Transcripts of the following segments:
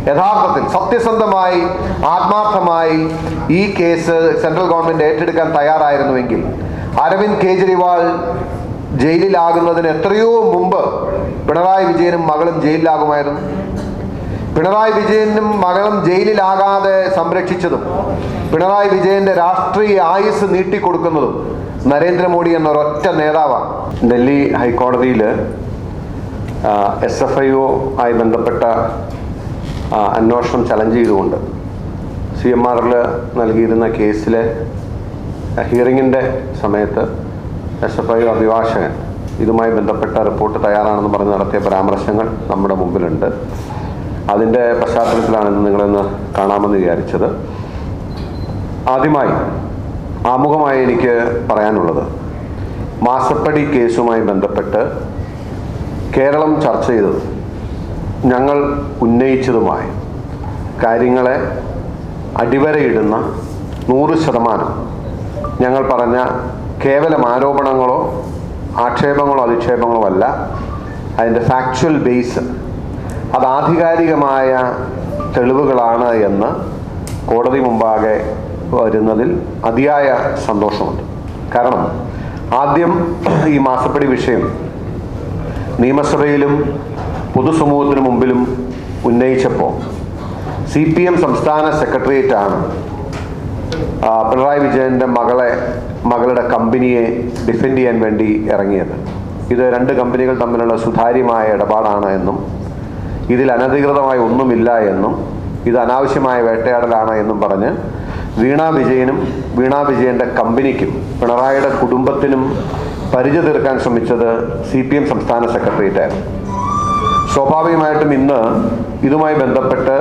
യഥാർത്ഥത്തിൽ സത്യസന്ധമായി ആത്മാർത്ഥമായി ഈ കേസ് സെൻട്രൽ ഗവൺമെൻറ് ഏറ്റെടുക്കാൻ തയ്യാറായിരുന്നുവെങ്കിൽ അരവിന്ദ് കെജ്രിവാൾ ജയിലിലാകുന്നതിന് എത്രയോ മുമ്പ് പിണറായി വിജയനും മകളും ജയിലിലാകുമായിരുന്നു. പിണറായി വിജയനും മകളും ജയിലിലാകാതെ സംരക്ഷിച്ചതും പിണറായി വിജയന്റെ രാഷ്ട്രീയ ആയുസ് നീട്ടിക്കൊടുക്കുന്നതും നരേന്ദ്രമോദി എന്നൊരൊറ്റ നേതാവാണ്. ഡൽഹി ഹൈക്കോടതിയിൽ SFIO ആയി ബന്ധപ്പെട്ട അന്വേഷണം ചലഞ്ച് ചെയ്തുകൊണ്ട് CMRൽ നൽകിയിരുന്ന കേസിലെ ഹിയറിങ്ങിൻ്റെ സമയത്ത് SFIO അഭിഭാഷകൻ ഇതുമായി ബന്ധപ്പെട്ട റിപ്പോർട്ട് തയ്യാറാണെന്ന് പറഞ്ഞ് നടത്തിയ പരാമർശങ്ങൾ നമ്മുടെ മുമ്പിലുണ്ട്. അതിൻ്റെ പശ്ചാത്തലത്തിലാണ് ഇന്ന് നിങ്ങളെന്ന് കാണാമെന്ന് വിചാരിച്ചത്. ആദ്യമായി ആമുഖമായി എനിക്ക് പറയാനുള്ളത്, മാസപ്പടി കേസുമായി ബന്ധപ്പെട്ട് കേരളം ചർച്ച ചെയ്തത് ഞങ്ങൾ ഉന്നയിച്ചതുമായ കാര്യങ്ങളെ അടിവരയിടുന്ന 100% ഞങ്ങൾ പറഞ്ഞ കേവലം ആരോപണങ്ങളോ ആക്ഷേപങ്ങളോ അധിക്ഷേപങ്ങളോ അല്ല, അതിൻ്റെ ഫാക്ച്വൽ ബേസ് അത് ആധികാരികമായ തെളിവുകളാണ് എന്ന് കോടതി മുമ്പാകെ വരുന്നതിൽ അതിയായ സന്തോഷമുണ്ട്. കാരണം ആദ്യം ഈ മാസപ്പടി വിഷയം നിയമസഭയിലും പൊതുസമൂഹത്തിന് മുമ്പിലും ഉന്നയിച്ചപ്പോൾ CPM സംസ്ഥാന സെക്രട്ടേറിയറ്റാണ് പിണറായി വിജയൻ്റെ മകളുടെ കമ്പനിയെ ഡിഫെൻഡ് ചെയ്യാൻ വേണ്ടി ഇറങ്ങിയത്. ഇത് 2 കമ്പനികൾ തമ്മിലുള്ള സുതാര്യമായ ഇടപാടാണ് എന്നും ഇതിൽ അനധികൃതമായി ഒന്നുമില്ല എന്നും ഇത് അനാവശ്യമായ വേട്ടയാടലാണ് എന്നും പറഞ്ഞ് വീണാ വിജയൻ്റെ കമ്പനിക്കും പിണറായിയുടെ കുടുംബത്തിനും പരിചയ തീർക്കാൻ ശ്രമിച്ചത് CPM സംസ്ഥാന സെക്രട്ടേറിയറ്റായിരുന്നു. സ്വാഭാവികമായിട്ടും ഇന്ന് ഇതുമായി ബന്ധപ്പെട്ട്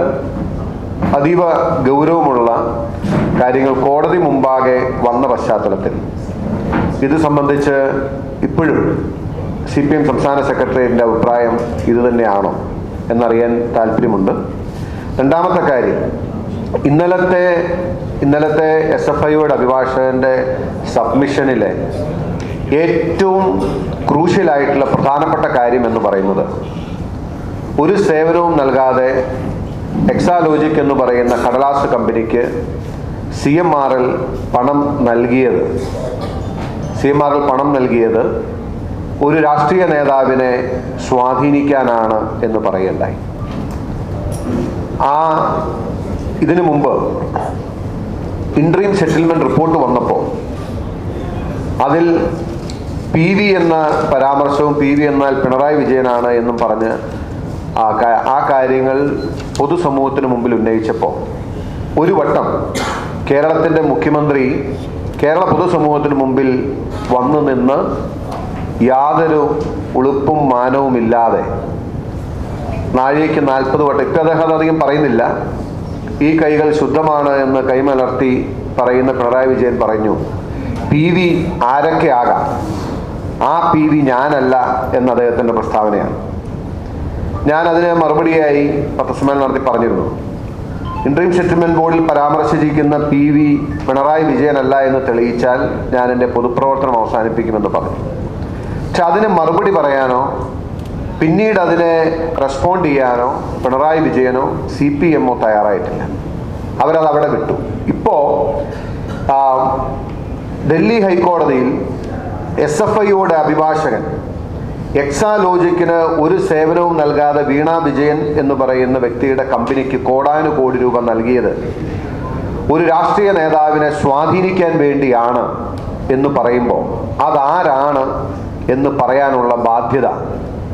അതീവ ഗൗരവമുള്ള കാര്യങ്ങൾ കോടതി മുമ്പാകെ വന്ന പശ്ചാത്തലത്തിൽ ഇത് സംബന്ധിച്ച് ഇപ്പോഴും CPM സംസ്ഥാന സെക്രട്ടേറിയറ്റിൻ്റെ അഭിപ്രായം ഇതുതന്നെയാണോ എന്നറിയാൻ താല്പര്യമുണ്ട്. രണ്ടാമത്തെ കാര്യം, ഇന്നലത്തെ SFIOയുടെ അഭിഭാഷകന്റെ സബ്മിഷനിലെ ഏറ്റവും ക്രൂഷ്യലായിട്ടുള്ള പ്രധാനപ്പെട്ട കാര്യം എന്ന് പറയുന്നത്, ഒരു സേവനവും നൽകാതെ എക്സാലോജിക് എന്ന് പറയുന്ന കടലാസ് കമ്പനിക്ക് CMRൽ പണം നൽകിയത് ഒരു രാഷ്ട്രീയ നേതാവിനെ സ്വാധീനിക്കാനാണ് എന്ന് പറയുകയുണ്ടായി. ഇതിനു മുമ്പ് ഇൻട്രീം സെറ്റിൽമെന്റ് റിപ്പോർട്ട് വന്നപ്പോൾ അതിൽ PV എന്ന പരാമർശവും PV എന്നാൽ പിണറായി വിജയനാണ് എന്നും പറഞ്ഞ് ആ കാര്യങ്ങൾ പൊതുസമൂഹത്തിന് മുമ്പിൽ ഉന്നയിച്ചപ്പോൾ ഒരു വട്ടം കേരളത്തിൻ്റെ മുഖ്യമന്ത്രി കേരള പൊതുസമൂഹത്തിന് മുമ്പിൽ വന്നു നിന്ന് യാതൊരു ഉളുപ്പും മാനവുമില്ലാതെ നാഴികയ്ക്ക് 40 വട്ടം, ഇപ്പം അദ്ദേഹം അധികം പറയുന്നില്ല, ഈ കൈകൾ ശുദ്ധമാണ് എന്ന് കൈമലർത്തി പറയുന്ന പിണറായി വിജയൻ പറഞ്ഞു, PV ആരൊക്കെ ആകാം, ആ PV ഞാനല്ല എന്ന അദ്ദേഹത്തിൻ്റെ പ്രസ്താവനയാണ്. ഞാൻ അതിന് മറുപടിയായി പത്രസമ്മേളനം നടത്തി പറഞ്ഞിരുന്നു, ഇൻട്രീം സെറ്റിൽമെന്റ് ബോർഡിൽ പരാമർശിച്ചിരിക്കുന്ന PV പിണറായി വിജയനല്ല എന്ന് തെളിയിച്ചാൽ ഞാൻ എൻ്റെ പൊതുപ്രവർത്തനം അവസാനിപ്പിക്കുമെന്ന് പറഞ്ഞു. പക്ഷെ അതിന് മറുപടി പറയാനോ പിന്നീട് അതിനെ റെസ്പോണ്ട് ചെയ്യാനോ പിണറായി വിജയനോ CPMO തയ്യാറായിട്ടില്ല. അവരത് അവിടെ വിട്ടു. ഇപ്പോൾ ഡൽഹി ഹൈക്കോടതിയിൽ SFIOയുടെ അഭിഭാഷകൻ എക്സാലോജിക്കിന് ഒരു സേവനവും നൽകാതെ വീണാ വിജയൻ എന്ന് പറയുന്ന വ്യക്തിയുടെ കമ്പനിക്ക് കോടാനുകോടി രൂപ നൽകിയത് ഒരു രാഷ്ട്രീയ നേതാവിനെ സ്വാധീനിക്കാൻ വേണ്ടിയാണ് എന്ന് പറയുമ്പോൾ അതാരാണ് എന്ന് പറയാനുള്ള ബാധ്യത,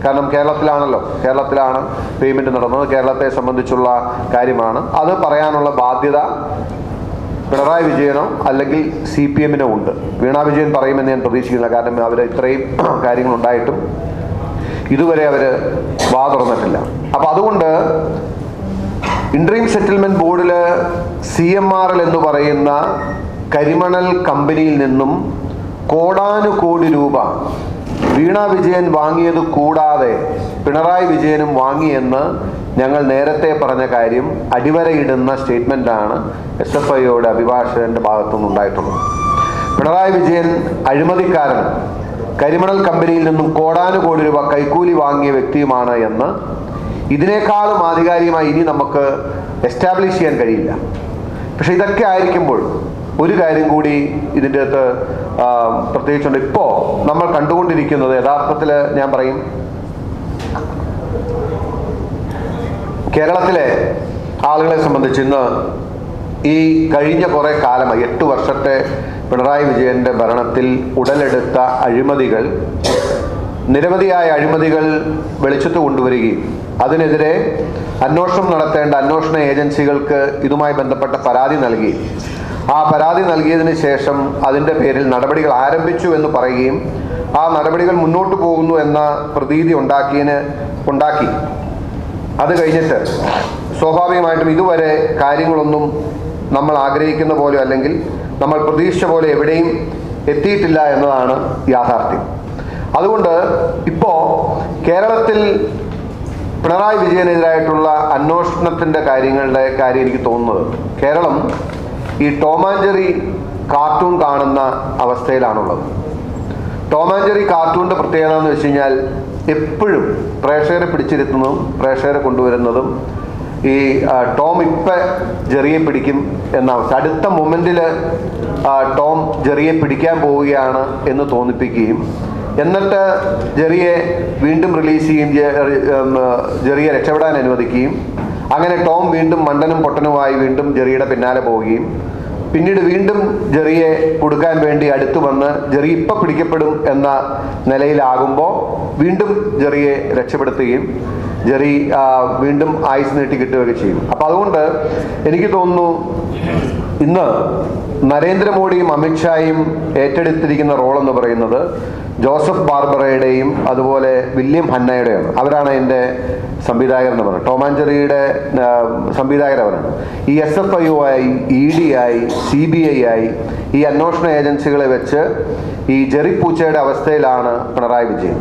കാരണം കേരളത്തിലാണ് പേയ്മെന്റ് നടന്നത്, കേരളത്തെ സംബന്ധിച്ചുള്ള കാര്യമാണ്, അത് പറയാനുള്ള ബാധ്യത പിണറായി വിജയനോ അല്ലെങ്കിൽ CPMനോ ഉണ്ട്. വീണാ വിജയൻ പറയുമെന്ന് ഞാൻ പ്രതീക്ഷിക്കുന്നില്ല, കാരണം അവർ ഇത്രയും കാര്യങ്ങളുണ്ടായിട്ടും ഇതുവരെ അവർ വാ തുറന്നിട്ടില്ല. അപ്പം അതുകൊണ്ട് ഇൻട്രീം സെറ്റിൽമെന്റ് ബോർഡിൽ CMRL എന്ന് പറയുന്ന കരിമണൽ കമ്പനിയിൽ നിന്നും കോടാനുകോടി രൂപ വീണാ വിജയൻ വാങ്ങിയത് കൂടാതെ പിണറായി വിജയനും വാങ്ങിയെന്ന് ഞങ്ങൾ നേരത്തെ പറഞ്ഞ കാര്യം അടിവരയിടുന്ന സ്റ്റേറ്റ്മെന്റാണ് SFIOയുടെ അഭിഭാഷകന്റെ ഭാഗത്തുനിന്ന് ഉണ്ടായിട്ടുള്ളത്. പിണറായി വിജയൻ അഴിമതിക്കാരനും കരിമണൽ കമ്പനിയിൽ നിന്നും കോടാനുകോടി രൂപ കൈക്കൂലി വാങ്ങിയ വ്യക്തിയുമാണ് എന്ന് ഇതിനേക്കാളും ആധികാരികമായി ഇനി നമുക്ക് എസ്റ്റാബ്ലിഷ് ചെയ്യാൻ കഴിയില്ല. പക്ഷെ ഇതൊക്കെ ആയിരിക്കുമ്പോൾ ഒരു കാര്യം കൂടി ഇതിൻ്റെ അകത്ത് പ്രത്യേകിച്ചുണ്ട്. ഇപ്പോൾ നമ്മൾ കണ്ടുകൊണ്ടിരിക്കുന്നത് യഥാർത്ഥത്തിൽ ഞാൻ പറയും, കേരളത്തിലെ ആളുകളെ സംബന്ധിച്ച് ഇന്ന് ഈ കഴിഞ്ഞ കുറേ കാലമായി 8 വർഷത്തെ പിണറായി വിജയൻ്റെ ഭരണത്തിൽ ഉടലെടുത്ത അഴിമതികൾ, നിരവധിയായ അഴിമതികൾ വെളിച്ചത്ത് കൊണ്ടുവരികയും അതിനെതിരെ അന്വേഷണം നടത്തേണ്ട അന്വേഷണ ഏജൻസികൾക്ക് ഇതുമായി ബന്ധപ്പെട്ട പരാതി നൽകി, ആ പരാതി നൽകിയതിന് ശേഷം അതിൻ്റെ പേരിൽ നടപടികൾ ആരംഭിച്ചു എന്ന് പറയുകയും ആ നടപടികൾ മുന്നോട്ട് പോകുന്നു എന്ന പ്രതീതി ഉണ്ടാക്കി അത് കഴിഞ്ഞിട്ട് സ്വാഭാവികമായിട്ടും ഇതുവരെ കാര്യങ്ങളൊന്നും നമ്മൾ ആഗ്രഹിക്കുന്ന പോലെ അല്ലെങ്കിൽ നമ്മൾ പ്രതീക്ഷിച്ച പോലെ എവിടെയും എത്തിയിട്ടില്ല എന്നതാണ് യാഥാർത്ഥ്യം. അതുകൊണ്ട് ഇപ്പോൾ കേരളത്തിൽ പിണറായി വിജയനെതിരായിട്ടുള്ള അന്വേഷണത്തിൻ്റെ കാര്യങ്ങളുടെ കാര്യം എനിക്ക് തോന്നുന്നത്, കേരളം ഈ ടോം ആൻഡ് ജെറി കാർട്ടൂൺ കാണുന്ന അവസ്ഥയിലാണുള്ളത്. ടോം ആൻഡ് ജെറി കാർട്ടൂണിൻ്റെ പ്രത്യേകത എന്ന് വെച്ച് കഴിഞ്ഞാൽ എപ്പോഴും പ്രേക്ഷകരെ പിടിച്ചിരുത്തുന്നതും പ്രേക്ഷകരെ കൊണ്ടുവരുന്നതും ഈ ടോം ഇപ്പം ജെറിയെ പിടിക്കും എന്ന അവസ്ഥ, അടുത്ത മൊമെൻറ്റിൽ ടോം ജെറിയെ പിടിക്കാൻ പോവുകയാണ് എന്ന് തോന്നിപ്പിക്കുകയും എന്നിട്ട് ജെറിയെ വീണ്ടും റിലീസ് ചെയ്യുകയും ജെറിയെ രക്ഷപ്പെടാൻ അനുവദിക്കുകയും അങ്ങനെ ടോം വീണ്ടും മണ്ടനും പൊട്ടനുമായി വീണ്ടും ജെറിയുടെ പിന്നാലെ പോവുകയും പിന്നീട് വീണ്ടും ജെറിയെ കൊടുക്കാൻ വേണ്ടി അടുത്തു വന്ന് ജെറി ഇപ്പം പിടിക്കപ്പെടും എന്ന നിലയിലാകുമ്പോൾ വീണ്ടും ജെറിയെ രക്ഷപ്പെടുത്തുകയും ജെറി വീണ്ടും ആയുസ് നീട്ടി കിട്ടുകയൊക്കെ ചെയ്യും. അപ്പം അതുകൊണ്ട് എനിക്ക് തോന്നുന്നു ഇന്ന് നരേന്ദ്രമോദിയും അമിത്ഷായും ഏറ്റെടുത്തിരിക്കുന്ന റോളെന്ന് പറയുന്നത് ജോസഫ് ബാർബറയുടെയും അതുപോലെ വില്യം ഹന്നയുടെയാണ്. അവരാണ് എൻ്റെ സംവിധായകരെന്ന് പറയുന്നത്. ടോം ആൻഡ് ജെറിയുടെ സംവിധായകരവരാണ്. ഈ SFIO ആയി ED ആയി CBI ആയി ഈ അന്വേഷണ ഏജൻസികളെ വെച്ച് ഈ ജെറി പൂച്ചയുടെ അവസ്ഥയിലാണ് പിണറായി വിജയൻ.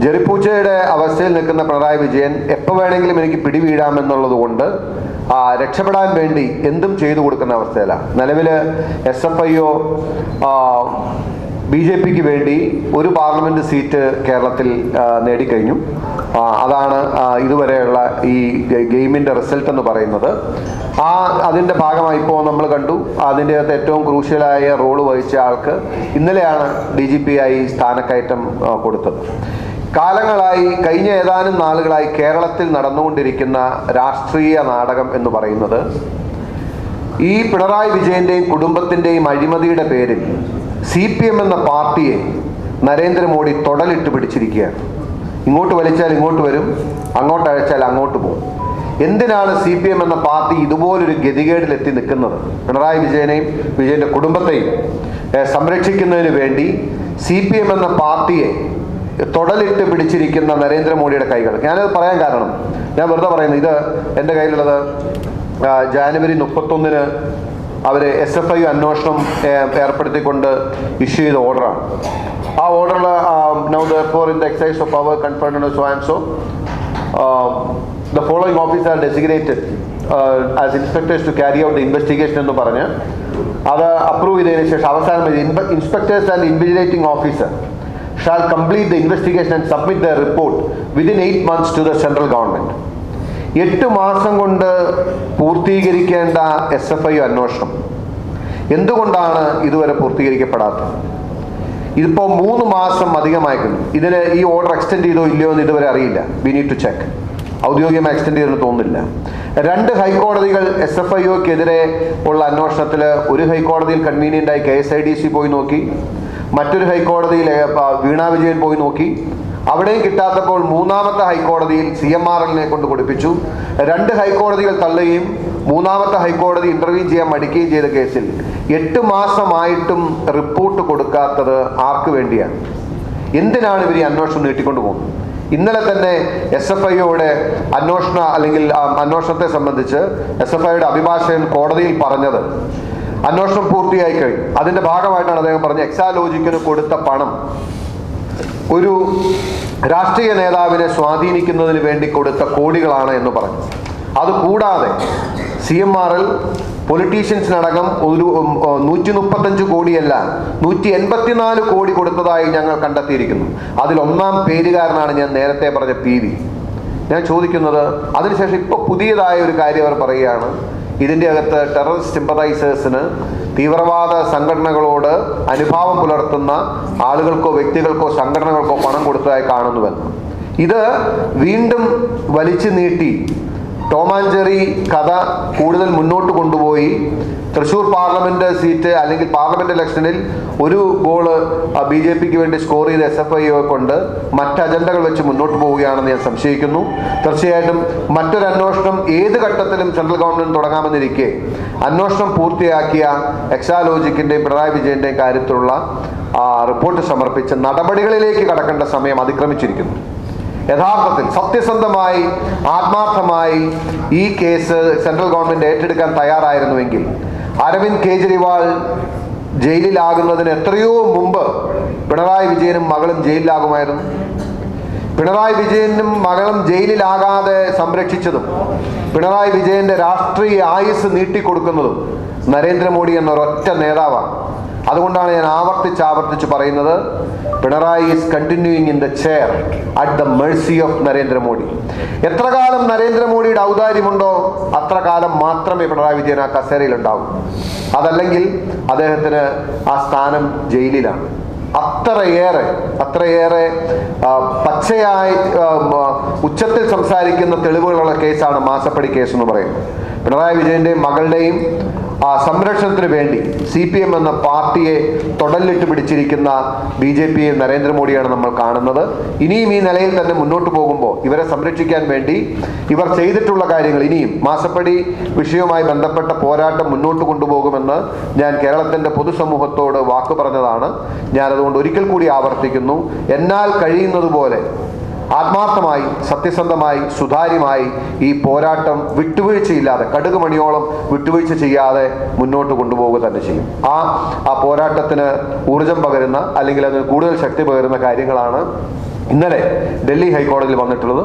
ജെറിപ്പൂച്ചയുടെ അവസ്ഥയിൽ നിൽക്കുന്ന പിണറായി വിജയൻ എപ്പോൾ വേണമെങ്കിലും എനിക്ക് പിടിവീഴാമെന്നുള്ളത് കൊണ്ട് രക്ഷപ്പെടാൻ വേണ്ടി എന്തും ചെയ്തു കൊടുക്കുന്ന അവസ്ഥയിലാണ്. നിലവിൽ SFIO BJPക്ക് വേണ്ടി ഒരു പാർലമെൻറ്റ് സീറ്റ് കേരളത്തിൽ നേടിക്കഴിഞ്ഞു. അതാണ് ഇതുവരെയുള്ള ഈ ഗെയിമിൻ്റെ റിസൾട്ട് എന്ന് പറയുന്നത്. അതിൻ്റെ ഭാഗമായി ഇപ്പോൾ നമ്മൾ കണ്ടു, അതിൻ്റെ അകത്ത് ഏറ്റവും ക്രൂഷ്യലായ റോള് വഹിച്ച ആൾക്ക് ഇന്നലെയാണ് DGP ആയി സ്ഥാനക്കയറ്റം കൊടുത്തത്. കാലങ്ങളായി കഴിഞ്ഞ ഏതാനും നാളുകളായി കേരളത്തിൽ നടന്നുകൊണ്ടിരിക്കുന്ന രാഷ്ട്രീയ നാടകം എന്ന് പറയുന്നത് ഈ പിണറായി വിജയൻ്റെയും കുടുംബത്തിൻ്റെയും അഴിമതിയുടെ പേരിൽ CPM എന്ന പാർട്ടിയെ നരേന്ദ്രമോദി തൊടലിട്ട് പിടിച്ചിരിക്കുകയാണ്. ഇങ്ങോട്ട് വലിച്ചാൽ ഇങ്ങോട്ട് വരും, അങ്ങോട്ട് അയച്ചാൽ അങ്ങോട്ട് പോകും. എന്തിനാണ് CPM എന്ന പാർട്ടി ഇതുപോലൊരു ഗതികേടിലെത്തി നിൽക്കുന്നത്? പിണറായി വിജയനെയും വിജയൻ്റെ കുടുംബത്തെയും സംരക്ഷിക്കുന്നതിന് വേണ്ടി CPM എന്ന പാർട്ടിയെ തൊടലിട്ട് പിടിച്ചിരിക്കുന്ന നരേന്ദ്രമോദിയുടെ കൈകൾ. ഞാനത് പറയാൻ കാരണം, ഞാൻ വെറുതെ പറയുന്നത്, ഇത് എൻ്റെ കയ്യിലുള്ളത് ജാനുവരി 31 അവർ SFIO അന്വേഷണം ഏർപ്പെടുത്തിക്കൊണ്ട് ഇഷ്യൂ ചെയ്ത ഓർഡറാണ്. ആ ഓർഡറിൽ now therefore in the exercise of power conferred on so and so the following officers are designated as inspectors to carry out the investigation എന്ന് പറഞ്ഞ് അത് അപ്രൂവ് ചെയ്തതിന് ശേഷം അവസാനം inspectors and invigilating officer shall complete the investigation and submit their report within 8 months to the central government. 8 മാസം കൊണ്ട് പൂർത്തീകരിക്കേണ്ട SFIO അന്വേഷണം എന്തുകൊണ്ടാണ് ഇതുവരെ പൂർത്തീകരിക്കപ്പെടാത്തത്? ഇതിപ്പോൾ 3 മാസം അധികമായിരിക്കുന്നു. ഈ ഓർഡർ എക്സ്റ്റെൻഡ് ചെയ്തോ ഇല്ലയോ എന്ന് ഇതുവരെ അറിയില്ല. We need to check. ഔദ്യോഗികമായി എക്സ്റ്റെൻഡ് ചെയ്തെന്ന് തോന്നുന്നില്ല. 2 ഹൈക്കോടതികൾ SFIOക്കെതിരെ ഉള്ള അന്വേഷണത്തിൽ ഒരു ഹൈക്കോടതിയിൽ കൺവീനിയൻ്റായി KSIDC പോയി നോക്കി, മറ്റൊരു ഹൈക്കോടതിയിൽ വീണ വിജയൻ പോയി നോക്കി. അവിടെയും കിട്ടാത്തപ്പോൾ 3ാമത്തെ ഹൈക്കോടതിയിൽ CMRLനെ കൊണ്ട് കൊടുപ്പിച്ചു. 2 ഹൈക്കോടതികൾ തള്ളുകയും 3ാമത്തെ ഹൈക്കോടതി ഇന്റർവ്യൂ ചെയ്യാൻ മടിക്കുകയും ചെയ്ത കേസിൽ 8 മാസമായിട്ടും റിപ്പോർട്ട് കൊടുക്കാത്തത് ആർക്ക് വേണ്ടിയാണ്? എന്തിനാണ് ഇവർ ഈ അന്വേഷണം നീട്ടിക്കൊണ്ടു പോകുന്നത്? ഇന്നലെ തന്നെ SFIOയുടെ അന്വേഷണത്തെ സംബന്ധിച്ച് SFIOയുടെ അഭിഭാഷകൻ കോടതിയിൽ പറഞ്ഞത് അന്വേഷണം പൂർത്തിയായി കഴിഞ്ഞു. അതിൻ്റെ ഭാഗമായിട്ടാണ് അദ്ദേഹം പറഞ്ഞത് എക്സാലോജിക്കിന് കൊടുത്ത പണം ഒരു രാഷ്ട്രീയ നേതാവിനെ സ്വാധീനിക്കുന്നതിന് വേണ്ടി കൊടുത്ത കോടികളാണ് എന്ന് പറഞ്ഞു. അതുകൂടാതെ CMRL പൊളിറ്റീഷ്യൻസിനടക്കം ഒരു 135 കോടിയല്ല 184 കോടി കൊടുത്തതായി ഞങ്ങൾ കണ്ടെത്തിയിരിക്കുന്നു. അതിൽ 1ാം പേരുകാരനാണ് ഞാൻ നേരത്തെ പറഞ്ഞ PV. ഞാൻ ചോദിക്കുന്നത്, അതിനുശേഷം ഇപ്പോൾ പുതിയതായ ഒരു കാര്യം അവർ പറയുകയാണ്, ഇതിൻ്റെ അകത്ത് ടെററിസ്റ്റ് സിമ്പതൈസേഴ്സിന്, തീവ്രവാദ സംഘടനകളോട് അനുഭാവം പുലർത്തുന്ന ആളുകൾക്കോ വ്യക്തികൾക്കോ സംഘടനകൾക്കോ പണം കൊടുത്തതായി കാണുന്നുവെന്ന്. ഇത് വീണ്ടും വലിച്ചു നീട്ടി ടോം ആൻഡ് ജെറി കഥ കൂടുതൽ മുന്നോട്ട് കൊണ്ടുപോയി തൃശ്ശൂർ പാർലമെന്റ് സീറ്റ് അല്ലെങ്കിൽ പാർലമെന്റ് ഇലക്ഷനിൽ ഒരു ഗോള് BJPക്ക് വേണ്ടി സ്കോർ ചെയ്ത SFIയെ കൊണ്ട് മറ്റ് അജണ്ടകൾ വെച്ച് മുന്നോട്ട് പോവുകയാണെന്ന് ഞാൻ സംശയിക്കുന്നു. തീർച്ചയായിട്ടും മറ്റൊരു അന്വേഷണം ഏത് ഘട്ടത്തിലും സെൻട്രൽ ഗവൺമെന്റ് തുടങ്ങാമെന്നിരിക്കെ അന്വേഷണം പൂർത്തിയാക്കിയ എക്സാലോജിക്കിന്റെയും പിണറായി വിജയന്റെയും കാര്യത്തിലുള്ള റിപ്പോർട്ട് സമർപ്പിച്ച നടപടികളിലേക്ക് കടക്കേണ്ട സമയം അതിക്രമിച്ചിരിക്കുന്നു. യഥാർത്ഥത്തിൽ സത്യസന്ധമായി ആത്മാർത്ഥമായി ഈ കേസ് സെൻട്രൽ ഗവൺമെന്റ് ഏറ്റെടുക്കാൻ തയ്യാറായിരുന്നുവെങ്കിൽ അരവിന്ദ് കെജ്രിവാൾ ജയിലിലാകുന്നതിന് എത്രയോ മുമ്പ് പിണറായി വിജയനും മകളും ജയിലിലാകുമായിരുന്നു. പിണറായി വിജയനും മകളും ജയിലിലാകാതെ സംരക്ഷിച്ചതും പിണറായി വിജയന്റെ രാഷ്ട്രീയ ആയുസ് നീട്ടിക്കൊടുക്കുന്നതും നരേന്ദ്രമോദി എന്നൊരൊറ്റ നേതാവാണ്. അതുകൊണ്ടാണ് ഞാൻ ആവർത്തിച്ച് പറയുന്നത്, Pinarayi is continuing in the chair at the Mercy of Narendra Modi. എത്ര കാലം നരേന്ദ്രമോദിയുടെ ഔദാര്യമുണ്ടോ അത്ര കാലം മാത്രമേ പിണറായി വിജയൻ ആ കസേരയിൽ ഉണ്ടാവൂ. അതല്ലെങ്കിൽ അദ്ദേഹത്തിന് ആ സ്ഥാനം ജയിലിലാണ്. അത്രയേറെ പച്ചയായി ഉച്ചത്തിൽ സംസാരിക്കുന്ന തെളിവുകളുള്ള കേസാണ് മാസപ്പടി കേസ് എന്ന് പറയുന്നത്. പിണറായി വിജയന്റെയും മകളുടെയും സംരക്ഷണത്തിന് വേണ്ടി CPM എന്ന പാർട്ടിയെ തൊടലിട്ട് പിടിച്ചിരിക്കുന്ന BJPയും നരേന്ദ്രമോദിയാണ് നമ്മൾ കാണുന്നത്. ഇനിയും ഈ നിലയിൽ തന്നെ മുന്നോട്ട് പോകുമ്പോൾ ഇവരെ സംരക്ഷിക്കാൻ വേണ്ടി ഇവർ ചെയ്തിട്ടുള്ള കാര്യങ്ങൾ ഇനിയും മാസപ്പടി വിഷയവുമായി ബന്ധപ്പെട്ട പോരാട്ടം മുന്നോട്ട് കൊണ്ടുപോകുമെന്ന് ഞാൻ കേരളത്തിന്റെ പൊതുസമൂഹത്തോട് വാക്ക് പറഞ്ഞതാണ്. ഞാനതുകൊണ്ട് ഒരിക്കൽ കൂടി ആവർത്തിക്കുന്നു, എന്നാൽ കഴിയുന്നതുപോലെ ആത്മാർത്ഥമായി സത്യസന്ധമായി സുതാര്യമായി ഈ പോരാട്ടം വിട്ടുവീഴ്ചയില്ലാതെ കടുക് മണിയോളം വിട്ടുവീഴ്ച ചെയ്യാതെ മുന്നോട്ട് കൊണ്ടുപോവുക തന്നെ ചെയ്യും. ആ പോരാട്ടത്തിന് ഊർജം പകരുന്ന അല്ലെങ്കിൽ അതിന് കൂടുതൽ ശക്തി പകരുന്ന കാര്യങ്ങളാണ് ഇന്നലെ ഡൽഹി ഹൈക്കോടതിയിൽ വന്നിട്ടുള്ളത്.